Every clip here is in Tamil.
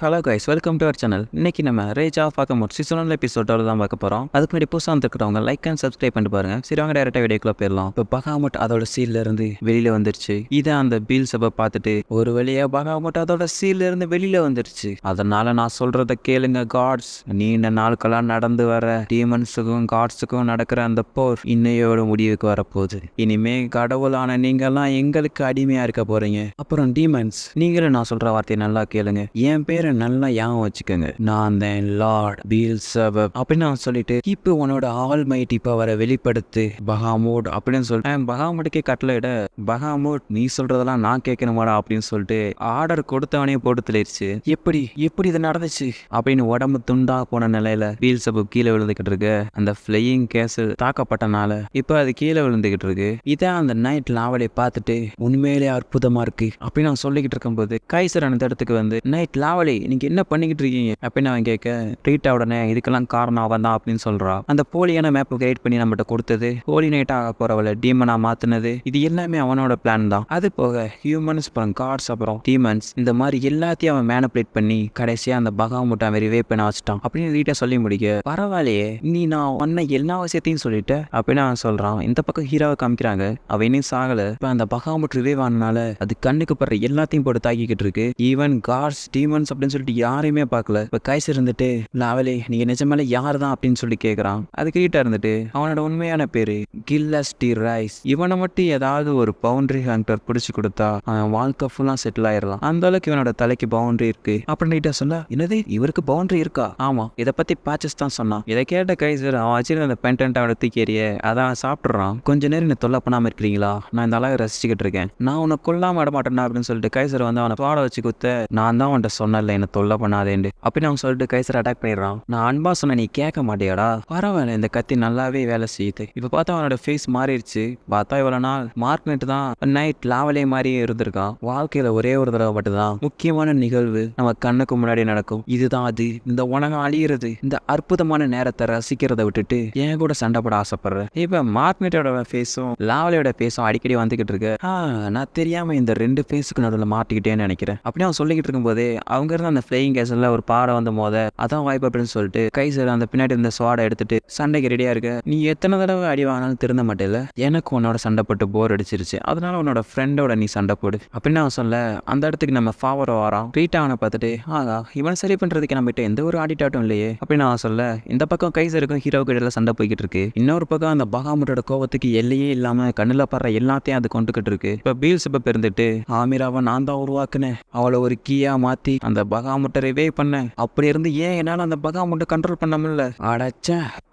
Hello guys, welcome to our channel. இன்னைக்கு நம்ம ரேஜ் ஆஃப் ஆக்கமோட் சீசன் எபிசோடோட தான் பார்க்க போகிறோம். அதுக்கு முன்னாடி புதுசாக வந்துருக்கிறவங்க லைக் அண்ட் சப்ஸ்கிரைப் பண்ணிட்டு பாருங்க. சரி, வாங்க டேரெக்டாக வீடியோக்குள்ள போயிடலாம். இப்போ பகாமோட் அதோட சீல்ல இருந்து வெளியில வந்துருச்சு. இதை அந்த பீல் சபை பார்த்துட்டு ஒரு வழியா பகாமோட் அதோட சீல்ல இருந்து வெளியில வந்துருச்சு. அதனால நான் சொல்றத கேளுங்க காட்ஸ். நீண்ட நாட்களா நடந்து வர டீமன்ஸுக்கும் காட்ஸுக்கும் நடக்கிற அந்த போர் இன்னையோட முடிவுக்கு வரப்போகுது. இனிமே கடவுளான நீங்கெல்லாம் எங்களுக்கு அடிமையா இருக்க போறீங்க. அப்புறம் டீமன்ஸ், நீங்களும் நான் சொல்ற வார்த்தையை நல்லா கேளுங்க. என் பேரை நல்லா ஞாபகம் வச்சுக்கோங்க. நான் தான் லார்ட் பீல்செபப் அப்படின்னு நான் சொல்லிட்டு இப்போ உன்னோட ஆல்மைட்டி பவரை வெளிப்படுத்து பகாமோட் அப்படின்னு சொல்லிட்டு பகாமோட்டுக்கே கட்டளையிட, பகாமோட் நீ சொல்றதெல்லாம் நான் கேட்கணுமாடா அப்படின்னு சொல்லிட்டு ஆர்டர் கொடுத்தவனே போட்டு தெளிச்சு, எப்படி இது நடந்துச்சு அப்படின்னு உடம்பு துண்டா போன நிலையில பீல்செபப் கீழே விழுந்துகிட்டு இருக்கு. அந்த ஃபிளையிங் கேசல் தாக்கப்பட்டனால இப்போ அது கீழே விழுந்துகிட்டு இருக்கு. இதான் அந்த நைட் லாவலை பார்த்துட்டு உண்மையிலே அற்புதமா இருக்கு அப்படின்னு நான் சொல்லிக்கிட்டு இருக்கும்போது கைசர் அந்த இடத்துக்கு வந்து, நைட் லாவலி நீங்க என்ன பண்ணிக்கிட்டு இருக்கீங்க அப்படின்னு அவன் கேட்க, ரீட்டா உடனே இதுக்கெல்லாம் காரணம் அவன் தான் அப்படின்னு சொல்றா. அந்த போலியான மேப் கிரியேட் பண்ணி நம்மகிட்ட கொடுத்தது, ஹோலி நைட் ஆக போறவளை டீமனா மாத்தினது, இது எல்லாமே அவனோட பிளான் தான். அது போக ஹியூமன்ஸ் அப்புறம் காட்ஸ் அப்புறம் டீமன்ஸ் இந்த மாதிரி எல்லாத்தையும் அவன் மேனிபுலேட் பண்ணி கடைசியா அந்த பகாமுட்டை அவன் ரிவே பண்ண வச்சுட்டான் அப்படின்னு ரீட்டா சொல்லி முடிக்க, பரவாயில்லையே நீ நான் உன்ன எல்லா விஷயத்தையும் சொல்லிட்ட அப்படின்னு அவன் சொல்றான். இந்த பக்கம் ஹீரோவை காமிக்கிறாங்க, அவன் இன்னும் சாகல. இப்ப அந்த பகாமுட் ரிவே ஆனனால அது கண்ணுக்கு படுற எல்லாத்தையும் போட்டு தாக்கிக்கிட்டு இருக்கு. ஈவன் காட்ஸ் டீமன்ஸ் அப்படின்னு சொல்லிட்டு யாரையுமே பார்க்கல. இப்ப கைசர் இருந்துட்டு, லாவலே நீங்க நிஜமால யார் தான் அப்படின்னு சொல்லி கேட்கறான். அது கிட்ட இருந்துட்டு அவனோட உண்மையான பேரு கில்லஸ் டி ரைஸ். இவனை மட்டும் ஏதாவது ஒரு பவுண்டரி ஹண்டர் பிடிச்சு கொடுத்தா அவன் வாழ்க்கை ஃபுல்லா செட்டில் ஆயிடலாம். அந்த அளவுக்கு இவனோட தலைக்கு பவுண்டரி இருக்கு அப்படின்னு சொல்ல, என்னது இவருக்கு பவுண்டரி இருக்கா? ஆமா, இதை பத்தி பேச்சஸ் தான் சொன்னான். இதை கேட்ட கைசர் அவன் வச்சிருந்த அந்த பென்டென்ட் அவனை தூக்கி எறிய அதான் சாப்பிட்றான். கொஞ்ச நேரம் என்ன தொல்லை பண்ணாம இருக்கிறீங்களா? நான் இந்த அழகை ரசிச்சுக்கிட்டு இருக்கேன். நான் உன்னை கொல்லாம விட மாட்டேன்னா அப்படின்னு சொல்லிட்டு கைசர் வந்து அவனை பாட வச்சு குத்த, நான் தான் அவன்கிட்ட சொன்னல என்ன தொல்லை பண்ணாதேண்டு அப்படின்னு அவன் சொல்லிட்டு கைசர் அட்டாக் பண்ணிடுறான். நான் அன்பா சொன்ன நீ கேட்க மாட்டியாடா? பரவாயில்ல, இந்த கத்தி நல்லாவே வேலை செய்யுது. இப்ப பார்த்தா அவனோட ஃபேஸ் மாறிடுச்சு. பார்த்தா இவ்வளவு நாள் மார்க்னெட் தான் நைட் லாவலே மாதிரியே இருந்திருக்கான். வாழ்க்கையில ஒரே ஒரு தடவை மட்டும்தான் முக்கியமான நிகழ்வு நம்ம கண்ணுக்கு முன்னாடி நடக்கும். இதுதான் அது. இந்த உலகம் அழியிறது, இந்த அற்புதமான நேரத்தை ரசிக்கிறத விட்டுட்டு என் கூட சண்டை போட ஆசைப்படுறேன். இப்ப மார்க்னெட்டோட ஃபேஸும் லாவலையோட ஃபேஸும் அடிக்கடி வந்துகிட்டு இருக்கு. நான் தெரியாம இந்த ரெண்டு ஃபேஸுக்கு நடுவில் மாட்டிக்கிட்டேன்னு நினைக்கிறேன் அப்படி அவன் சொல்லிக்கிட்டு இருக்கும்போதே அவங்க இருந்து அந்த ஃபிளையிங் கேசல்ல ஒரு பாறை வந்து மோத, அதான் வாய்ப்பு அப்படின்னு சொல்லிட்டு கைசர் அந்த பின்னாடி இருந்த ஸ்வாடை எடுத்துட்டு சண்டைக்கு ரெடியா இருக்க. நீ எத்தனை தடவை அடி வாங்கினாலும் திருந்த மாட்டேல, எனக்கு உன்னோட சண்டை போட்டு போர் அடிச்சிருச்சு, அதனால உன்னோட ஃப்ரெண்டோட நீ சண்டை போடு அப்படின்னு அவன் சொல்ல, அந்த இடத்துக்கு நம்ம ஃபாவரோ வரான். ரீட்டா அவனை பார்த்துட்டு, இவன் சரி பண்றதுக்கு நம்ம கிட்ட எந்த ஒரு ஆடிட்டாட்டும் இல்லையே அப்படின்னு அவன் சொல்ல, இந்த பக்கம் கைசருக்கும் ஹீரோக்கு இடையில சண்டை போய்கிட்டு இருக்கு. இன்னொரு பக்கம் அந்த பகாமுட்டோட கோவத்துக்கு எல்லையே இல்லாம கண்ணுல படுற எல்லாத்தையும் அது கொண்டுகிட்டு இருக்கு. இப்ப பீல்செபப் இருந்துட்டு, ஆமிராவை நான் தான் உருவாக்குனேன், அவளை ஒரு கீயா மாத்தி அந்த பகாமுட்டை ரிவே பண்ண, அப்படி இருந்து ஏன் என்னால அந்த பகாமுட்டை கண்ட்ரோல் பண்ண முடியல, அடைச்ச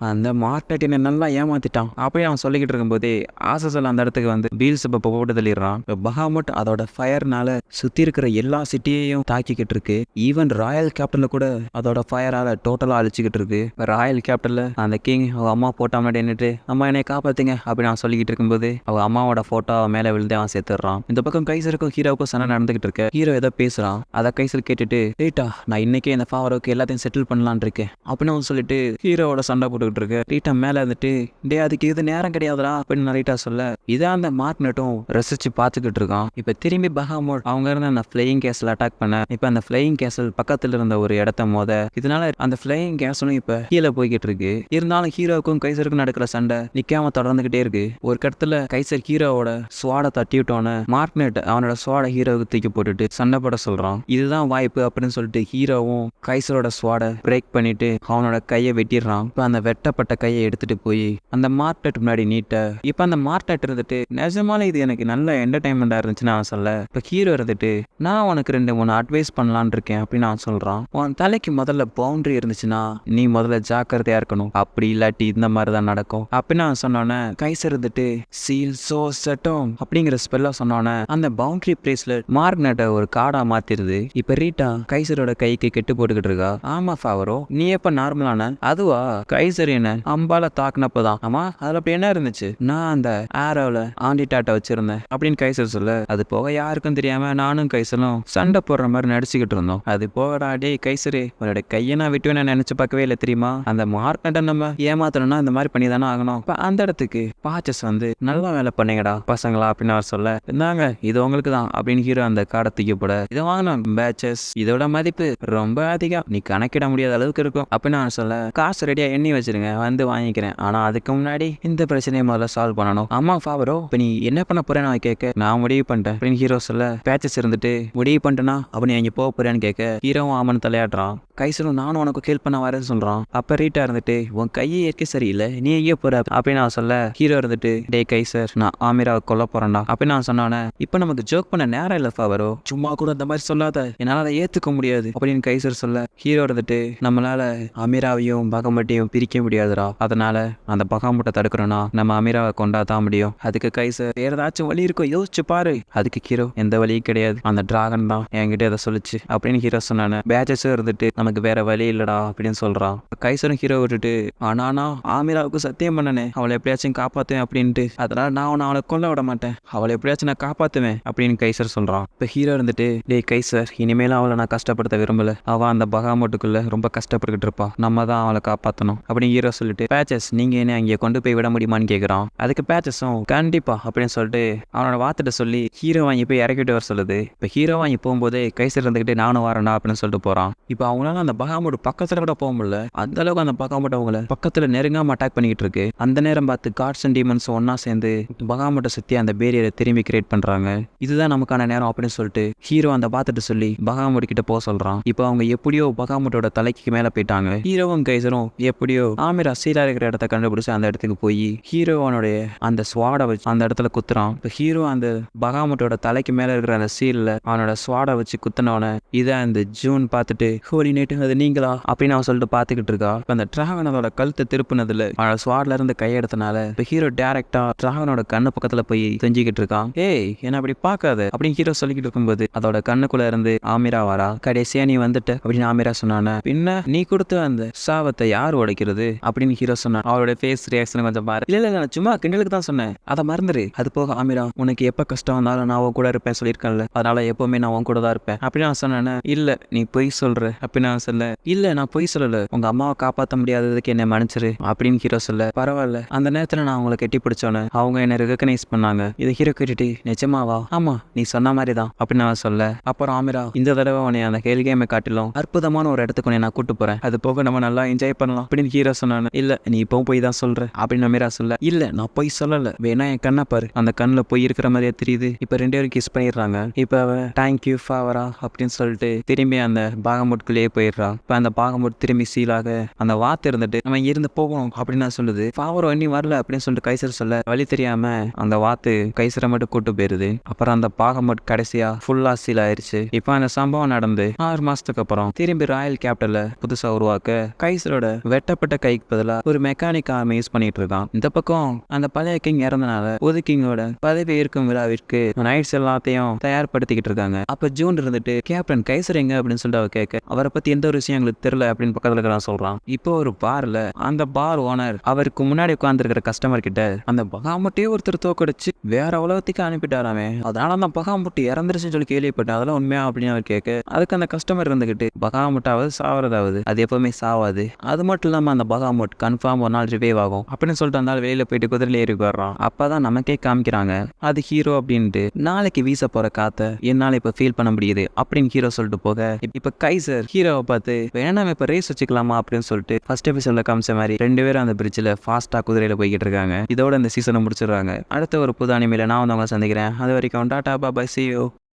அந்த மார்க்னெட் என்ன நல்லா ஏமாத்திட்டான் அப்படி அவன் சொல்லிக்கிட்டு இருக்கும்போதே ஆசசல் அந்த இடத்துக்கு வந்து பீல்செபப் போட்டு தள்ளிடுறான். பகாமுட் அதோட ஃபயர்னால சுத்தி இருக்கிற எல்லா சிட்டியையும் தாக்கிக்கிட்டு இருக்கு. ஈவன் ராயல் கேப்டன்ல கூட அதோட ஃபயரால டோட்டலா அழிச்சுக்கிட்டு இருக்கு. ராயல் கேப்டன்ல அந்த கிங் அவ அம்மா போட்டோ முன்னாடி நின்னுட்டு, அம்மா என்னை காப்பாத்துங்க அப்படின்னு அவன் சொல்லிக்கிட்டு இருக்கும்போது அவ அம்மாவோட போட்டோ மேல விழுந்து அவன் சேர்த்துடுறான். இந்த பக்கம் கைசருக்கும் ஹீரோவுக்கும் சண்டை நடந்துகிட்டு இருக்க. ஹீரோ ஏதோ பேசுறான், அதை கைசல் கேட்டுட்டு, ரீட்டா நான் இன்னைக்கே இந்த ஃபாவரோக்கு எல்லாத்தையும் செட்டில் பண்ணலான் இருக்கேன் அப்படின்னு அவன் சொல்லிட்டு ஹீரோவோட சண்டை போட்டுக்கிட்டு இருக்கு. ரீட்டா மேல இருந்துட்டு, டே அதுக்கு இது நேரம் கிடையாதுடா அப்படின்னு ரீட்டா சொல்ல, இதான் அந்த மார்க்னெட்டும் ரசிச்சு பார்த்துக்கிட்டு இருக்கான். இப்ப திரும்பி பகாமோட் அவங்க இருந்த அந்த ஃபிளையிங் கேசல் அட்டாக் பண்ண, இப்ப அந்த ஃபிளையிங் கேசல் பக்கத்துல இருந்த ஒரு இடத்த மோத, இதனால அந்த ஃபிளையிங் கேசலும் இப்ப கீழே போய்கிட்டு இருக்கு. இருந்தாலும் ஹீரோவுக்கும் கைசருக்கும் நடக்கிற சண்டை நிக்காம தொடர்ந்துகிட்டே இருக்கு. ஒரு இடத்துல கைசர் ஹீரோவோட ஸ்வாடை தட்டி விட்டோன்னு மார்க்னெட் அவனோட ஸ்வாடை ஹீரோவுக்கு தூக்கி போட்டுட்டு சண்டை போட சொல்றான். இதுதான் வாய்ப்பு அப்படின்னு சொல்லிட்டு ஹீரோவும் கைசரோட ஸ்வாடை பிரேக் பண்ணிட்டு அவனோட கையை வெட்டிடுறான். இப்ப அந்த வெட்டப்பட்ட கையை எடுத்துட்டு போய் அந்த மார்க்னெட் முன்னாடி நீட்ட, இப்ப அந்த மார்க்னெட் இருந்துட்டு, நிஜமால இது எனக்கு நல்ல என்டர்டைன்மெண்டா இருந்துச்சுன்னு அவன் சொல்ல, இப்ப ஹீரோ இருந்துட்டு, நான் உனக்கு 2-3 அட்வைஸ் பண்ணலான் இருக்கேன் அப்படின்னு அவன் சொல்றான். உன் தலைக்கு முதல்ல பவுண்டரி இருந்துச்சுன்னா நீ முதல்ல ஜாக்கிரதையா இருக்கணும், அப்படி இல்லாட்டி இந்த மாதிரிதான் நடக்கும் அப்படின்னு அவன் சொன்னோன்னே கைசர் இருந்துட்டு, சீல் சோ செட்டும் அப்படிங்கிற ஸ்பெல்ல சொன்னோன்னே அந்த பவுண்டரி பிரேஸ்லெட் மார்க்னெட்டை ஒரு காடா மாத்திருது. இப்ப ரீட்டா கைசரோட கைக்கு கெட்டு போட்டுக்கிட்டு இருக்கா. ஆமா ஃபாவரோ, நீ எப்ப நார்மலான? அதுவா, கைசர் என்ன அம்பால தாக்குனப்பதான். ஆமா, அதுல அப்படி என்ன இருந்துச்சு? நான் அந்த ஆரோல ஆண்டிடாட்டை வச்சிருந்தேன் அப்படின்னு கைசர் சொல்ல, அது போக யாருக்கும் தெரியாம நானும் கைசரும் சண்டை போடுற மாதிரி நடிச்சுக்கிட்டு இருந்தோம். அது போகடா டே கைசரு, உன்னோட கையை நான் விட்டுவேன் நான் நினைச்சு பார்க்கவே இல்லை தெரியுமா. அந்த மார்க்னெட்டை நம்ம ஏமாத்தணும்னா இந்த மாதிரி பண்ணி தானே ஆகணும். இப்ப அந்த இடத்துக்கு பாச்சஸ் வந்து நல்லா வேலை பண்ணீங்கடா பசங்களா அப்படின்னு அவர் சொல்ல, இருந்தாங்க இது உங்களுக்கு தான் அப்படின்னு ஹீரோ அந்த காடை தூக்கி போட, இதை வாங்கின பேச்சஸ் இதோட அதோட மதிப்பு ரொம்ப அதிகம், நீ கணக்கிட முடியாத அளவுக்கு இருக்கும் அப்படின்னு நான் சொல்ல, காசு ரெடியா எண்ணி வச்சிருங்க, வந்து வாங்கிக்கிறேன். ஆனா அதுக்கு முன்னாடி இந்த பிரச்சனையை முதல்ல சால்வ் பண்ணணும். ஆமா ஃபாவரோ, இப்ப நீ என்ன பண்ண போறேன்னு அவன் கேட்க, நான் முடிவு பண்ணிட்டேன் அப்படின்னு ஹீரோ சொல்ல, பேச்சஸ் இருந்துட்டு முடிவு பண்ணிட்டேன்னா அப்ப நீ அங்க போக போறேன்னு கேட்க, ஹீரோவும் ஆமன் தலையாடுறான். கைசரும் நானும் உனக்கு ஹெல்ப் பண்ண வரேன்னு சொல்றான். அப்ப ரீட்டா இருந்துட்டு உன் கையே ஏற்க சரியில்லை, நீ எங்கே போற அப்படின்னு நான் சொல்ல, ஹீரோ இருந்துட்டு டே கைசர் நான் ஆமிராவை கொல்ல போறேன்டா அப்படின்னு நான் சொன்னானே, இப்ப நமக்கு ஜோக் பண்ண நேரம் இல்ல ஃபாவரோ, சும்மா கூட அந்த மாதிரி சொல்லாத, என்னால அதை ஏத்துக்க முடியாது அப்படின்னு கைசர் சொல்ல, ஹீரோ இருந்துட்டு நம்மளால அமீராவையும் பகமட்டையும் பிரிக்க முடியாதுடா, அதனால அந்த பகாமுட்டை தடுக்கணும்னா நம்ம அமீராவை கொண்டாதான் முடியும். அதுக்கு கைசர் வேற ஏதாச்சும் வழி இருக்கோ யோசிச்சு பாரு. அதுக்கு ஹீரோ எந்த வழியும் கிடையாது, அந்த டிராகன் தான் என்கிட்ட அதை சொல்லிச்சு அப்படின்னு ஹீரோ சொன்னானே. பேச்சஸும் இருந்துட்டு நமக்கு வேற வழி இல்லடா அப்படின்னு சொல்றான். கைசரும் ஹீரோ விட்டுட்டு ஆனா ஆமிராவுக்கு சத்தியம் பண்ணனே அவளை எப்படியாச்சும் காப்பாத்துவேன் அப்படின்ட்டு, அதனால நான் அவளை கொல்ல விட மாட்டேன், அவளை எப்படியாச்சும் நான் காப்பாத்துவேன் அப்படின்னு கைசர் சொல்றான். இப்ப ஹீரோ இருந்துட்டு டே கைசர் இனிமேலும் அவளை நான் கஷ்டப்படுத்த விரும்பல, அவ அந்த பகாமோட்டுக்குள்ள ரொம்ப கஷ்டப்பட்டுக்கிட்டு இருப்பா, நம்ம தான் அவளை காப்பாற்றணும் அப்படின்னு ஹீரோ சொல்லிட்டு, பேச்சஸ் நீங்க என்ன அங்கே கொண்டு போய் விட முடியுமான்னு கேட்குறான். அதுக்கு பேச்சஸும் கண்டிப்பா அப்படின்னு சொல்லிட்டு அவனோட வார்த்தைட்ட சொல்லி ஹீரோ வாங்கி போய் இறக்கிட்டு வர சொல்லுது. இப்போ ஹீரோ வாங்கி போகும்போது கைசர் இருந்துகிட்டு நானும் வரேன்டா அப்படின்னு சொல்லிட்டு போறான். இப்போ அவங்களால அந்த பகாமோட் பக்கத்துல கூட போக முடியல, அந்த அளவுக்கு அந்த பகாமோட் அவங்கள பக்கத்துல நெருங்காம அட்டாக் பண்ணிக்கிட்டு இருக்கு. அந்த நேரம் பார்த்து காட்ஸ் அண்ட் டீமன்ஸ் ஒன்னா சேர்ந்து பகாமோட்டை சுத்தி அந்த பேரியரை திரும்பி கிரியேட் பண்றாங்க. இதுதான் நமக்கான நேரம் அப்படின்னு சொல்லிட்டு ஹீரோ அந்த பார்த்துட்டு சொல்லி பகாமோட் கிட்ட போக சொல்றான். இப்போ அவங்க எப்படியோ பகாமோட்டோட தலைக்கு மேல போயிட்டாங்க. ஹீரோவும் கைசரும் எப்படியோ ஆமிரா சீலா இருக்கிற இடத்த கண்டுபிடிச்சு அந்த இடத்துக்கு போய் ஹீரோவனுடைய அந்த ஸ்வாடை வச்சு அந்த இடத்துல குத்துறான். இப்போ ஹீரோ அந்த பகாமோட்டோட தலைக்கு மேல இருக்கிற அந்த சீல்ல அவனோட ஸ்வாடை வச்சு குத்தினவன இதை அந்த ஜூன் பார்த்துட்டு ஹோலி நைட்டு அது நீங்களா அப்படின்னு அவன் சொல்லிட்டு பார்த்துக்கிட்டு இருக்கா. இப்போ அந்த டிராகன் அதோட கழுத்தை திருப்பினதுல அவனோட ஸ்வாட்ல இருந்து கையெடுத்தனால இப்போ ஹீரோ டேரக்டா டிராகனோட கண்ணு பக்கத்துல போய் செஞ்சுக்கிட்டு இருக்கான். ஏய் என்ன அப்படி பார்க்காத அப்படின்னு ஹீரோ சொல்லிக்கிட்டு இருக்கும்போது அதோட கண்ணுக்குள்ள இருந்து ஆமிரா வரா. கடைசியா நீ வந்துட்ட அப்படின்னு ஆமிரா சொன்னான. பின்ன நீ கொடுத்த அந்த சாபத்தை யார் உடைக்கிறது அப்படின்னு ஹீரோ சொன்னான். அவரோட ஃபேஸ் ரியாக்ஷன் கொஞ்சம் பாரு. இல்ல நான் சும்மா கிண்டலுக்கு தான் சொன்னேன், அதை மறந்துரு. அது போக ஆமிரா உனக்கு எப்ப கஷ்டம் வந்தாலும் நான் உன் கூட இருப்பேன் சொல்லியிருக்கேன்ல, அதனால எப்பவுமே நான் உன் கூட தான் இருப்பேன் அப்படின்னு நான் சொன்னேன். இல்ல நீ பொய் சொல்ற அப்படின்னு நான் சொல்ல. இல்ல நான் பொய் சொல்லல, உங்க அம்மாவை காப்பாற்ற முடியாததுக்கு என்ன மன்னிச்சிரு அப்படின்னு ஹீரோ சொல்ல. பரவாயில்ல அந்த நேரத்துல நான் அவங்களை கெட்டி பிடிச்சோன்னு அவங்க என்ன ரெகனைஸ் பண்ணாங்க. இதை ஹீரோ கேட்டுட்டு நிஜமாவா, ஆமா நீ சொன்ன மாதிரி தான் அப்படின்னு நான் சொல்ல. அப்புறம் ஆமிரா இந்த தடவை உன்னை அந்த ஹெல் கேமை காட்டிலும் அற்புதமான ஒரு இடத்துக்கு உன்னை நான் கூட்டு போறேன், அது போக நம்ம நல்லா என்ஜாய் பண்ணலாம் அப்படின்னு ஹீரோ சொன்னானு. இல்ல நீ இப்போ போய் தான் சொல்ற அப்படின்னு அமீரா சொல்ல. இல்ல நான் போய் சொல்லல, வேணா என் கண்ணை பாரு, அந்த கண்ணுல போய் இருக்கிற மாதிரியே தெரியுது. இப்ப 2 பேரும் கிஸ் பண்ணிடுறாங்க. இப்ப அவ தேங்க்யூ ஃபாவரா அப்படின்னு சொல்லிட்டு திரும்பி அந்த பாகமுட்குள்ளேயே போயிடுறான். இப்ப அந்த பாகமுட் திரும்பி சீலாக அந்த வார்த்தை இருந்துட்டு நம்ம இருந்து போகணும் அப்படின்னு நான் சொல்லுது. ஃபாவரோ இன்னும் வரல அப்படின்னு சொல்லிட்டு கைசர் சொல்ல, வழி தெரியாம அந்த வாத்து கைசரை மட்டும் கூட்டு போயிருது. அப்புறம் அந்த பாகமுட் கடைசியா ஃபுல்லா சீல் ஆயிருச்சு. இப்ப அந்த சம்பவம் நடந்து 6 மாசத்துக்கு அப்புறம் திரும்பி ராயல் கேபிட்டல புதுசா உருவாக்க கைசரோட வெட்டப்பட்ட கைக்கு பதிலா ஒரு மெக்கானிக் ஆர்மி யூஸ் பண்ணிட்டு இருக்கான். இந்த பக்கம் அந்த பழைய கிங் இறந்தனால புது கிங்கோட பதவி இருக்கும் விழாவிற்கு நைட்ஸ் எல்லாத்தையும் தயார்படுத்திக்கிட்டு இருக்காங்க. அப்ப ஜூன் இருந்துட்டு கேப்டன் கைசர் எங்க அப்படின்னு சொல்லிட்டு அவ கேட்க, அவரை பத்தி எந்த ஒரு விஷயம் எங்களுக்கு தெரியல அப்படின்னு பக்கத்துல இருக்கிறான் சொல்றான். இப்போ ஒரு பார்ல அந்த பார் ஓனர் அவருக்கு முன்னாடி உட்கார்ந்து இருக்கிற கஸ்டமர் கிட்ட அந்த பகாமுட்டையே ஒருத்தர் தோக்கடிச்சு வேற உலகத்துக்கு அனுப்பிட்டாராமே, அதனால அந்த பகாமுட்டி இறந்துருச்சுன்னு சொல்லி கேள்விப்பட்டேன், அதெல்லாம் உண்மையா அப்படின்னு அவர் கேட்க, அதுக்கு அந்த கஸ்டமர் இருந்துகிட்டு பகாமுட்டாவது சாவறதாவது அது எப்பவுமே சாவாது, அது மட்டும் இல்லாம அந்த பகாமுட் கன்ஃபார்ம் ஒரு நாள் ரிவைவ் ஆகும் அப்படின்னு சொல்லிட்டு அந்த வெளியில போயிட்டு குதிரையில ஏறி வர்றான். அப்பதான் நமக்கே காமிக்கிறாங்க அது ஹீரோ அப்படின்ட்டு. நாளைக்கு வீச போற காத்த என்னால இப்ப ஃபீல் பண்ண முடியுது அப்படின்னு ஹீரோ சொல்லிட்டு போக, இப்ப கைசர் ஹீரோவை பார்த்து வேணா இப்ப ரேஸ் வச்சுக்கலாமா அப்படின்னு சொல்லிட்டு ஃபர்ஸ்ட் எபிசோட்ல காமிச்ச மாதிரி 2 பேரும் அந்த பிரிட்ஜ்ல ஃபாஸ்டா குதிரையில போய்கிட்டு இருக்காங்க. இதோட இந்த சீசனை முடிச்சிடுறாங்க. அடுத்த ஒரு புது அனிமையில நான் வந்து அவங்க சந்திக்கிறேன். அது வரைக்கும் டாடா பாய், see you.